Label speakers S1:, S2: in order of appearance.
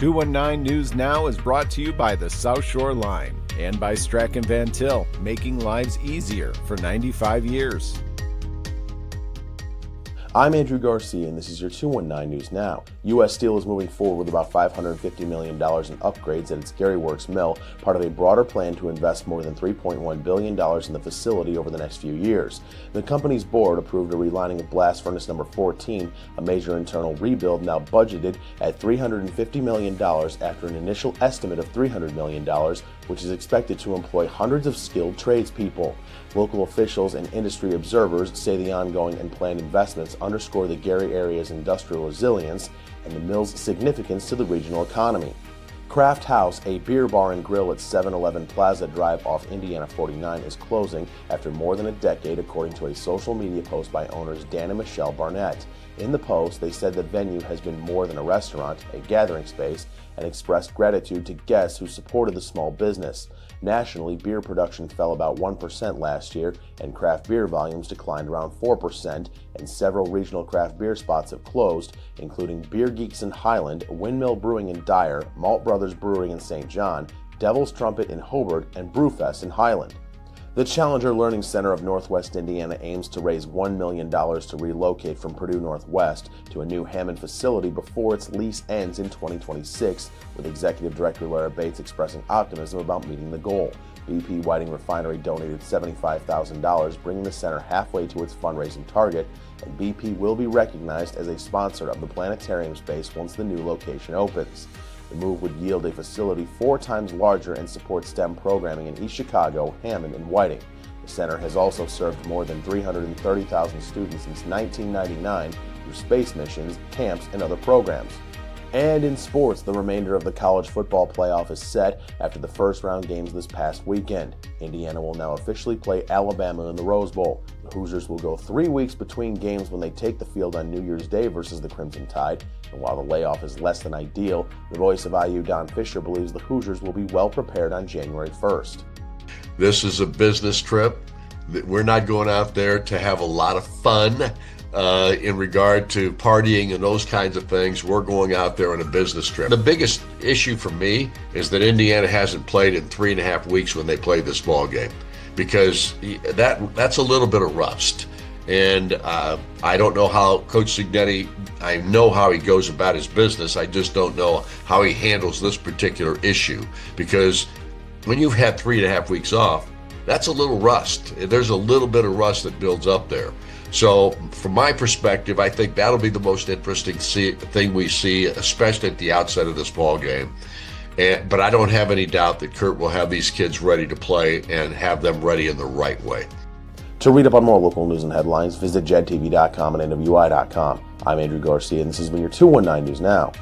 S1: 219 News Now is brought to you by the South Shore Line and by Strachan Van Til, making lives easier for 95 years.
S2: I'm Andrew Garcia, and this is your 219 News Now. U.S. Steel is moving forward with about $550 million in upgrades at its Gary Works mill, part of a broader plan to invest more than $3.1 billion in the facility over the next few years. The company's board approved a relining of blast furnace number 14, a major internal rebuild now budgeted at $350 million after an initial estimate of $300 million, which is expected to employ hundreds of skilled tradespeople. Local officials and industry observers say the ongoing and planned investments underscore the Gary area's industrial resilience and the mill's significance to the regional economy. Craft House, a beer bar and grill at 711 Plaza Drive off Indiana 49, is closing after more than a decade, according to a social media post by owners Dan and Michelle Barnett. In the post, they said the venue has been more than a restaurant, a gathering space, and expressed gratitude to guests who supported the small business. Nationally, beer production fell about 1% last year, and craft beer volumes declined around 4%, and several regional craft beer spots have closed, including Beer Geeks in Highland, Windmill Brewing in Dyer, Malt Brothers Brewing in St. John, Devil's Trumpet in Hobart, and Brewfest in Highland. The Challenger Learning Center of Northwest Indiana aims to raise $1 million to relocate from Purdue Northwest to a new Hammond facility before its lease ends in 2026, with Executive Director Lara Bates expressing optimism about meeting the goal. BP Whiting Refinery donated $75,000, bringing the center halfway to its fundraising target, and BP will be recognized as a sponsor of the planetarium space once the new location opens. The move would yield a facility 4 times larger and support STEM programming in East Chicago, Hammond, and Whiting. The center has also served more than 330,000 students since 1999 through space missions, camps, and other programs. And in sports, the remainder of the college football playoff is set after the first round games this past weekend. Indiana will now officially play Alabama in the Rose Bowl. The Hoosiers will go 3 weeks between games when they take the field on New Year's Day versus the Crimson Tide. And while the layoff is less than ideal, the voice of IU, Don Fischer, believes the Hoosiers will be well prepared on January 1st.
S3: This is a business trip. We're not going out there to have a lot of fun in regard to partying and those kinds of things. We're going out there on a business trip. The biggest issue for me is that Indiana hasn't played in 3.5 weeks when they played this ball game, because that's a little bit of rust. And I don't know how Coach Cignetti, I know how he goes about his business. I just don't know how he handles this particular issue, because when you've had 3.5 weeks off, that's a little rust. There's a little bit of rust that builds up there. So from my perspective, I think that'll be the most interesting thing we see, especially at the outset of this ball game. But I don't have any doubt that Kurt will have these kids ready to play and have them ready in the right way.
S2: To read up on more local news and headlines, visit JEDtv.com and NWI.com. I'm Andrew Garcia, and this has been your 219 News Now.